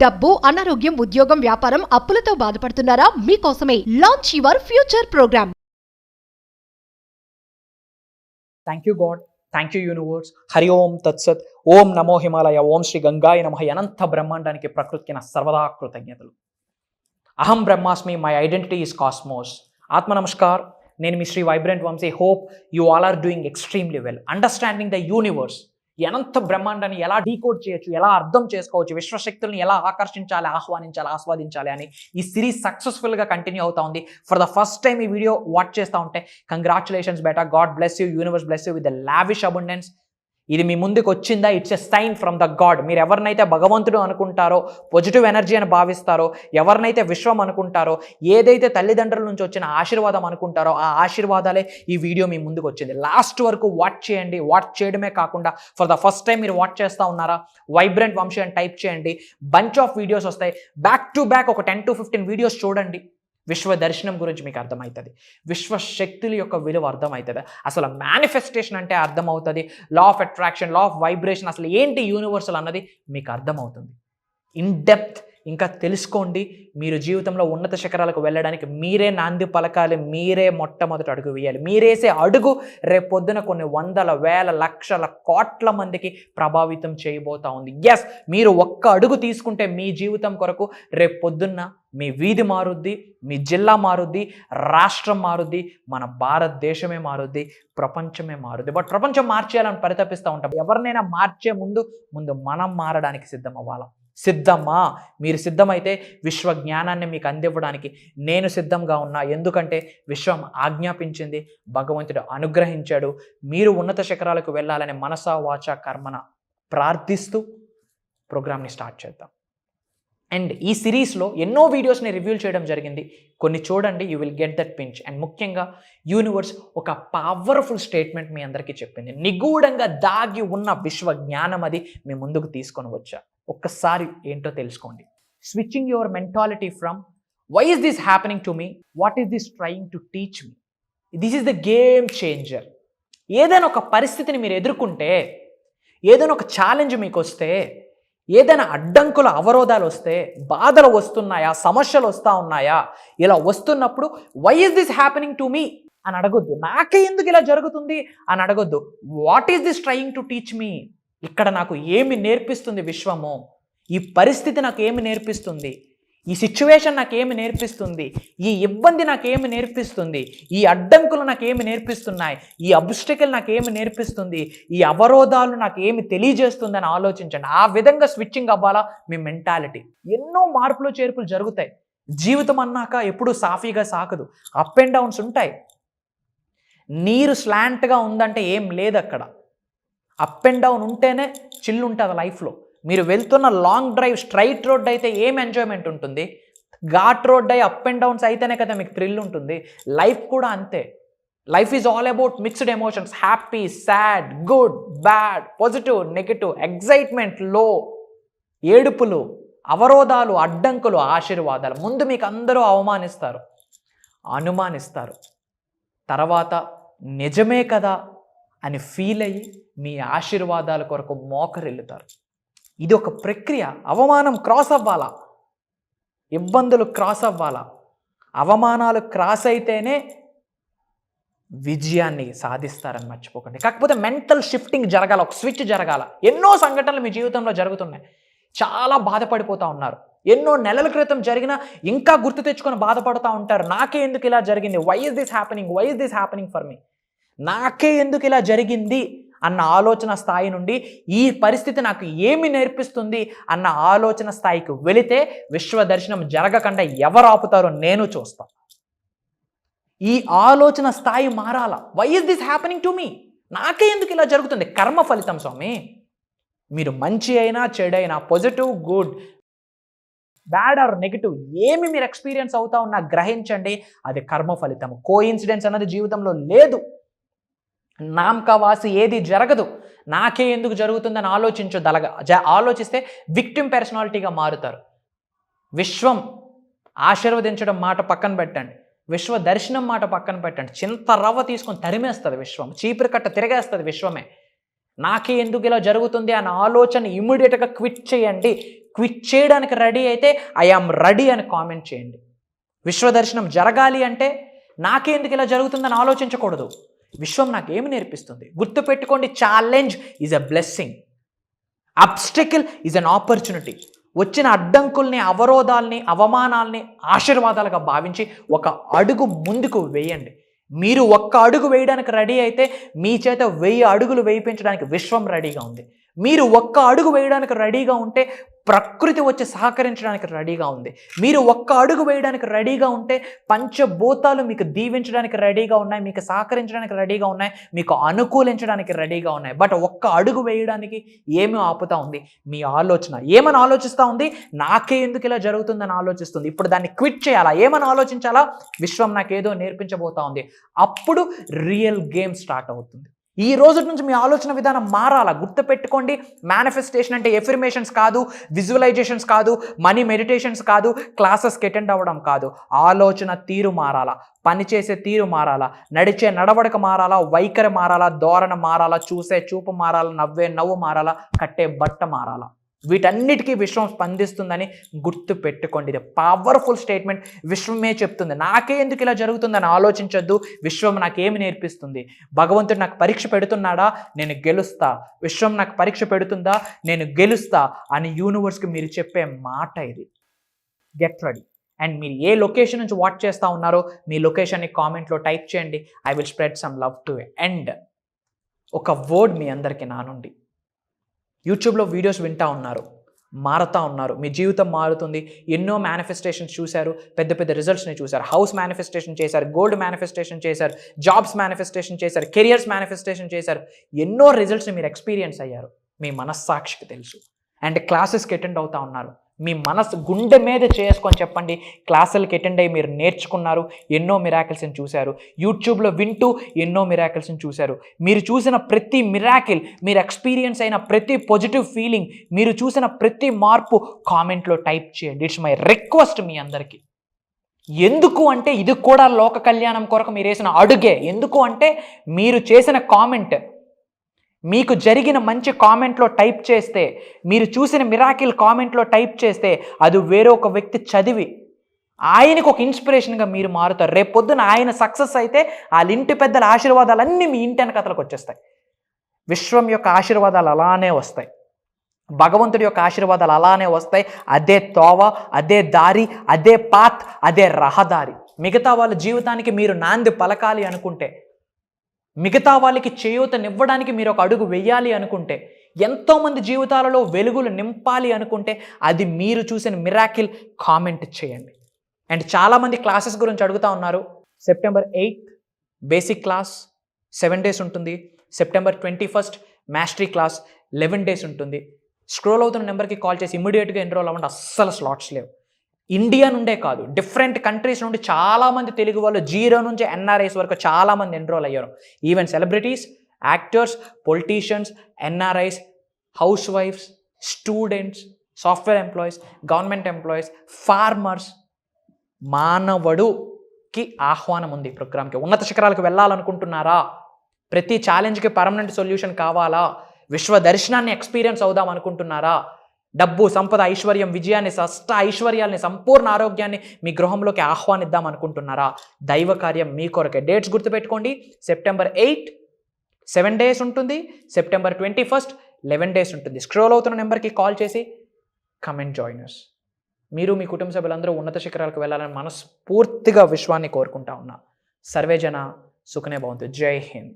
డబ్బు, అనారోగ్యం, ఉద్యోగం, వ్యాపారం, అప్పులతో బాధపడుతున్నారా? మీకోసమే launch your future program. Thank you God, thank you universe. Hari ఓం తత్సత్. ఓం నమో హిమాలయ. ఓం శ్రీ గంగాయ నమః. అనంత బ్రహ్మాండానికి ప్రకృతికి నా సర్వదా కృతజ్ఞతలు. అహం బ్రహ్మాస్మి, మై ఐడెంటిటీ ఈస్ కాస్మోస్. ఆత్మ నమస్కార్. నేను మీ Shri vibrant Vamshi. Hope you all are doing extremely well. Understanding the universe. అనంత బ్రహ్మాండాన్ని ఎలా డీకోడ్ చేయొచ్చు, ఎలా అర్థం చేసుకోవచ్చు, విశ్వశక్తుల్ని ఎలా ఆకర్షించాలి, ఆహ్వానించాలి, ఆస్వాదించాలి అని ఈ సిరీస్ సక్సెస్ఫుల్గా కంటిన్యూ అవుతా ఉంది. ఫర్ ద ఫస్ట్ టైం ఈ వీడియో వాచ్ చేస్తూ ఉంటే కంగ్రాచులేషన్స్ బేటా. God bless you, universe bless you with the lavish abundance. ఇది మీ ముందుకు వచ్చిందా, it's a sign from the God. మీరు ఎవరినైతే భగవంతుడు అనుకుంటారో, పాజిటివ్ ఎనర్జీ అని భావిస్తారో, ఎవరినైతే విశ్వం అనుకుంటారో, ఏదైతే తల్లిదండ్రుల నుంచి వచ్చిన ఆశీర్వాదం అనుకుంటారో, ఆ ఆశీర్వాదాలే ఈ వీడియో మీ ముందుకు వచ్చింది. లాస్ట్ వరకు వాచ్ చేయండి. వాచ్ చేయడమే కాకుండా ఫర్ ద ఫస్ట్ టైం మీరు వాచ్ చేస్తూ ఉన్నారా, వైబ్రెంట్ వంశీ అని టైప్ చేయండి. బంచ్ ఆఫ్ వీడియోస్ వస్తాయి. బ్యాక్ టు బ్యాక్ ఒక 10 to 15 వీడియోస్ చూడండి. విశ్వ దర్శనం గురించి మీకు అర్థమవుతుంది. విశ్వశక్తుల యొక్క విలువ అర్థమవుతుంది. అసలు మేనిఫెస్టేషన్ అంటే అర్థమవుతుంది. Law of attraction, law of vibration, అసలు ఏంటి యూనివర్సల్ అన్నది మీకు అర్థమవుతుంది. ఇన్ డెప్త్ ఇంకా తెలుసుకోండి. మీరు జీవితంలో ఉన్నత శిఖరాలకు వెళ్ళడానికి మీరే నాంది పలకాలి. మీరే మొట్టమొదటి అడుగు వేయాలి. మీరేసే అడుగు రేపొద్దున కొన్ని వందల, వేల, లక్షల, కోట్ల మందికి ప్రభావితం చేయబోతా ఉంది. ఎస్, మీరు ఒక్క అడుగు తీసుకుంటే మీ జీవితం కొరకు రేపొద్దున్న మీ వీధి మారుద్ది, మీ జిల్లా మారుద్ది, రాష్ట్రం మారుద్ది, మన భారతదేశమే మారుద్ది, ప్రపంచమే మారుద్ది. బట్ ప్రపంచం మార్చేయాలని పరితపిస్తూ ఉంటాం. ఎవరినైనా మార్చే ముందు మనం మారడానికి సిద్ధం అవ్వాలా? సిద్ధమా? మీరు సిద్ధమైతే విశ్వ జ్ఞానాన్ని మీకు అందివ్వడానికి నేను సిద్ధంగా ఉన్నా. ఎందుకంటే విశ్వం ఆజ్ఞాపించింది, భగవంతుడు అనుగ్రహించాడు. మీరు ఉన్నత శిఖరాలకు వెళ్ళాలని మనసా వాచా కర్మన ప్రార్థిస్తూ ప్రోగ్రామ్ని స్టార్ట్ చేద్దాం. అండ్ ఈ సిరీస్లో ఎన్నో వీడియోస్ని రివ్యూ చేయడం జరిగింది. కొన్ని చూడండి, you will get that pinch. And ముఖ్యంగా యూనివర్స్ ఒక పవర్ఫుల్ స్టేట్మెంట్ మీ అందరికీ చెప్పింది. నిగూఢంగా దాగి ఉన్న విశ్వ జ్ఞానం అది మీ ముందుకు తీసుకొని వచ్చా. ఒక్కసారి ఏంటో తెలుసుకోండి. Switching your mentality from why is this happening to me, what is this trying to teach me, this is the game changer. ఏదైనా ఒక పరిస్థితిని మీరు ఎదుర్కొంటే, ఏదైనా ఒక ఛాలెంజ్ మీకు వస్తే, ఏదైనా అడ్డంకుల అవరోధాలు వస్తే, బాధలు వస్తున్నాయా, సమస్యలు వస్తూ ఉన్నాయా, ఇలా వస్తున్నప్పుడు why is this happening to me అని అడగొద్దు. నాకే ఎందుకు ఇలా జరుగుతుంది అని అడగొద్దు. What is this trying to teach me, ఇక్కడ నాకు ఏమి నేర్పిస్తుంది విశ్వము, ఈ పరిస్థితి నాకు ఏమి నేర్పిస్తుంది, ఈ సిచ్యువేషన్ నాకేమి నేర్పిస్తుంది, ఈ ఇబ్బంది నాకేమి నేర్పిస్తుంది, ఈ అడ్డంకులు నాకేమి నేర్పిస్తున్నాయి, ఈ అబ్స్టికల్ నాకేమి నేర్పిస్తుంది, ఈ అవరోధాలు నాకు ఏమి తెలియజేస్తుంది అని ఆలోచించండి. ఆ విధంగా స్విచ్చింగ్ అవ్వాలా మీ మెంటాలిటీ. ఎన్నో మార్పులు చేర్పులు జరుగుతాయి. జీవితం అన్నాక ఎప్పుడూ సాఫీగా సాగదు. అప్ అండ్ డౌన్స్ ఉంటాయి. నీరు స్లాంట్గా ఉందంటే ఏం లేదు అక్కడ. అప్ అండ్ డౌన్ ఉంటేనే చిల్లు ఉంటుంది లైఫ్లో. మీరు వెళ్తున్న లాంగ్ డ్రైవ్ స్ట్రైట్ రోడ్ అయితే ఏం ఎంజాయ్మెంట్ ఉంటుంది? ఘాట్ రోడ్ అయ్యి అప్ అండ్ డౌన్స్ అయితేనే కదా మీకు థ్రిల్ ఉంటుంది. లైఫ్ కూడా అంతే. Life is all about mixed emotions. Happy, sad, good, bad, positive, negative, excitement, లో, ఏడుపులు, అవరోధాలు, అడ్డంకులు, ఆశీర్వాదాలు. ముందు మీకు అందరూ అవమానిస్తారు, అనుమానిస్తారు. తర్వాత నిజమే కదా అని ఫీల్ అయ్యి మీ ఆశీర్వాదాల కొరకు మోకరిల్లుతారు. ఇది ఒక ప్రక్రియ. అవమానం క్రాస్ అవ్వాలా, ఇబ్బందులు క్రాస్ అవ్వాలా, అవమానాలు క్రాస్ అయితేనే విజయాన్ని సాధిస్తారని మర్చిపోకండి. కాకపోతే మెంటల్ షిఫ్టింగ్ జరగాల, ఒక స్విచ్ జరగాల. ఎన్నో సంఘటనలు మీ జీవితంలో జరుగుతున్నాయి. చాలా బాధపడిపోతూ ఉన్నారు. ఎన్నో నెలల క్రితం జరిగినా ఇంకా గుర్తు తెచ్చుకొని బాధపడుతూ ఉంటారు. నాకే ఎందుకు ఇలా జరిగింది, why is this happening, why is this happening for me, నాకే ఎందుకు ఇలా జరిగింది అన్న ఆలోచన స్థాయి నుండి ఈ పరిస్థితి నాకు ఏమి నేర్పిస్తుంది అన్న ఆలోచన స్థాయికి వెళితే విశ్వ దర్శనం జరగకుండా ఎవరు ఆపుతారో నేను చూస్తాను. ఈ ఆలోచన స్థాయి మారాల. Why is this happening to me, నాకే ఎందుకు ఇలా జరుగుతుంది? కర్మ ఫలితం స్వామి. మీరు మంచి అయినా చెడైనా, positive, good, bad or negative, ఏమి మీరు ఎక్స్పీరియన్స్ అవుతా ఉన్నా గ్రహించండి, అది కర్మ ఫలితం. కోఇన్సిడెన్స్ అన్నది జీవితంలో లేదు. నామకావాసి ఏది జరగదు. నాకే ఎందుకు జరుగుతుందని ఆలోచిస్తే విక్టిమ్ పర్సనాలిటీగా మారుతారు. విశ్వం ఆశీర్వదించడం మాట పక్కన పెట్టండి, విశ్వ దర్శనం మాట పక్కన పెట్టండి. చింత రవ్వ తీసుకొని తరిమేస్తుంది విశ్వం, చీపురు కట్ట తిరగేస్తుంది విశ్వమే. నాకే ఎందుకు ఇలా జరుగుతుంది అన్న ఆలోచన ఇమ్మీడియట్గా క్విట్ చేయండి. క్విట్ చేయడానికి రెడీ అయితే ఐ ఆమ్ రెడీ అని కామెంట్ చేయండి. విశ్వదర్శనం జరగాలి అంటే నాకెందుకు ఇలా జరుగుతుందని ఆలోచించకూడదు. విశ్వం నాకేమి నేర్పిస్తుంది? గుర్తుపెట్టుకోండి, challenge is a blessing, obstacle is an opportunity. వచ్చిన అడ్డంకుల్ని, అవరోధాల్ని, అవమానాల్ని ఆశీర్వాదాలుగా భావించి ఒక అడుగు ముందుకు వేయండి. మీరు ఒక్క అడుగు వేయడానికి రెడీ అయితే మీ చేత 1000 అడుగులు వేయించడానికి విశ్వం రెడీగా ఉంది. మీరు ఒక్క అడుగు వేయడానికి రెడీగా ఉంటే ప్రకృతి వచ్చి సహకరించడానికి రెడీగా ఉంది. మీరు ఒక్క అడుగు వేయడానికి రెడీగా ఉంటే పంచభూతాలు మీకు దీవించడానికి రెడీగా ఉన్నాయి, మీకు సహకరించడానికి రెడీగా ఉన్నాయి, మీకు అనుకూలించడానికి రెడీగా ఉన్నాయి. బట్ ఒక్క అడుగు వేయడానికి ఏమి ఆపుతా ఉంది? మీ ఆలోచన. ఏమని ఆలోచిస్తూ ఉంది? నాకే ఎందుకు ఇలా జరుగుతుందని ఆలోచిస్తుంది. ఇప్పుడు దాన్ని క్విట్ చేయాలా? ఏమని ఆలోచించాలా? విశ్వం నాకేదో నేర్పించబోతా ఉంది. అప్పుడు రియల్ గేమ్ స్టార్ట్ అవుతుంది. ఈ రోజు నుంచి మీ ఆలోచన విధానం మారాలా. గుర్తుపెట్టుకోండి, మేనిఫెస్టేషన్ అంటే ఎఫర్మేషన్స్ కాదు, విజువలైజేషన్స్ కాదు, మనీ మెడిటేషన్స్ కాదు, క్లాసెస్కి అటెండ్ అవ్వడం కాదు. ఆలోచన తీరు మారాలా, పనిచేసే తీరు మారాలా, నడిచే నడవడక మారాలా, వైఖరి మారాలా, ధోరణ మారాలా, చూసే చూపు మారాలా, నవ్వే నవ్వు మారాలా, కట్టే బట్ట మారాలా. వీటన్నిటికీ విశ్వం స్పందిస్తుందని గుర్తు పెట్టుకోండి. ఇది పవర్ఫుల్ స్టేట్మెంట్. విశ్వమే చెప్తుంది. నాకే ఎందుకు ఇలా జరుగుతుందని ఆలోచించొద్దు. విశ్వం నాకేమి నేర్పిస్తుంది? భగవంతుడు నాకు పరీక్ష పెడుతున్నాడా? నేను గెలుస్తా. విశ్వం నాకు పరీక్ష పెడుతుందా? నేను గెలుస్తా అని యూనివర్స్కి మీరు చెప్పే మాట ఇది. Get ready. అండ్ మీరు ఏ లొకేషన్ నుంచి వాచ్ చేస్తూ ఉన్నారో మీ లొకేషన్ని కామెంట్లో టైప్ చేయండి. I will spread some love to end. ఒక వర్డ్ మీ అందరికీ నా నుండి. యూట్యూబ్లో వీడియోస్ వింటూ ఉన్నారు, మారుతూ ఉన్నారు, మీ జీవితం మారుతుంది. ఎన్నో మేనిఫెస్టేషన్స్ చూశారు, పెద్ద పెద్ద రిజల్ట్స్ని చూశారు. హౌస్ మేనిఫెస్టేషన్ చేశారు, గోల్డ్ మేనిఫెస్టేషన్ చేశారు, జాబ్స్ మేనిఫెస్టేషన్ చేశారు, కెరియర్స్ మేనిఫెస్టేషన్ చేశారు. ఎన్నో రిజల్ట్స్ని మీరు ఎక్స్పీరియన్స్ అయ్యారు. మీ మనస్సాక్షికి తెలుసు. అండ్ క్లాసెస్కి అటెండ్ అవుతూ ఉన్నారు. మీ మనసు గుండె మీద చేసుకొని చెప్పండి, క్లాసులకి అటెండ్ అయ్యి మీరు నేర్చుకున్నారు, ఎన్నో మిరాకిల్స్ని చూశారు. యూట్యూబ్లో వింటూ ఎన్నో మిరాకిల్స్ని చూశారు. మీరు చూసిన ప్రతి మిరాకిల్, మీరు ఎక్స్పీరియన్స్ అయిన ప్రతి పాజిటివ్ ఫీలింగ్, మీరు చూసిన ప్రతి మార్పు కామెంట్లో టైప్ చేయండి. ఇట్స్ మై రిక్వెస్ట్ మీ అందరికీ. ఎందుకు అంటే ఇది కూడా లోక కళ్యాణం కొరకు మీరు వేసిన అడుగే. ఎందుకు అంటే మీరు చేసిన కామెంట్, మీకు జరిగిన మంచి కామెంట్లో టైప్ చేస్తే, మీరు చూసిన మిరాకిల్ కామెంట్లో టైప్ చేస్తే, అది వేరే ఒక వ్యక్తి చదివి ఆయనకు ఒక ఇన్స్పిరేషన్గా మీరు మారుతారు. రేపు పొద్దున ఆయన సక్సెస్ అయితే వాళ్ళ ఇంటి పెద్దల ఆశీర్వాదాలన్నీ మీ ఇంటి వెనకతలకు వచ్చేస్తాయి. విశ్వం యొక్క ఆశీర్వాదాలు అలానే వస్తాయి, భగవంతుడి యొక్క ఆశీర్వాదాలు అలానే వస్తాయి. అదే తోవ, అదే దారి, అదే పాత్, అదే రహదారి. మిగతా వాళ్ళ జీవితానికి మీరు నాంది పలకాలి అనుకుంటే, మిగతా వాళ్ళకి చేయూతనివ్వడానికి మీరు ఒక అడుగు వెయ్యాలి అనుకుంటే, ఎంతోమంది జీవితాలలో వెలుగులు నింపాలి అనుకుంటే, అది మీరు చూసిన మిరాకిల్ కామెంట్ చేయండి. అండ్ చాలామంది క్లాసెస్ గురించి అడుగుతూ ఉన్నారు. సెప్టెంబర్ 8 బేసిక్ క్లాస్ 7 days ఉంటుంది. సెప్టెంబర్ 21 మాస్టరీ క్లాస్ 11 days ఉంటుంది. స్క్రోల్ అవుతున్న నెంబర్కి కాల్ చేసి ఇమ్మీడియట్గా ఎన్రోల్ అవ్వండి. అస్సలు స్లాట్స్ లేవు. ఇండియా నుండే కాదు, డిఫరెంట్ కంట్రీస్ నుండి చాలామంది తెలుగు వాళ్ళు 0 నుంచి NRIs వరకు చాలామంది ఎన్రోల్ అయ్యారు. Even celebrities, actors, politicians, NRIs, house wives, students, software employees, government employees, farmers, మానవుడుకి ఆహ్వానం ఉంది. ప్రోగ్రామ్కి ఉన్నత శిఖరాలకు వెళ్ళాలనుకుంటున్నారా? ప్రతి ఛాలెంజ్కి పర్మనెంట్ సొల్యూషన్ కావాలా? విశ్వ దర్శనాన్ని ఎక్స్పీరియన్స్ అవుదాం అనుకుంటున్నారా? డబ్బు, సంపద, ఐశ్వర్యం, విజయాన్ని, అష్ట ఐశ్వర్యాల్ని, సంపూర్ణ ఆరోగ్యాన్ని మీ గృహంలోకి ఆహ్వానిద్దాం అనుకుంటున్నారా? దైవ కార్యం మీ కొరకే. డేట్స్ గుర్తుపెట్టుకోండి. సెప్టెంబర్ 8 7 days ఉంటుంది. సెప్టెంబర్ 21 11 days ఉంటుంది. స్క్రోల్ అవుతున్న నెంబర్కి కాల్ చేసి కమెంట్ జాయిన్ us. మీరు మీ కుటుంబ సభ్యులందరూ ఉన్నత శిఖరాలకు వెళ్ళాలని మనస్ఫూర్తిగా విశ్వాన్ని కోరుకుంటా ఉన్నా. సర్వే జన సుఖనే భవంతు. జై హింద్.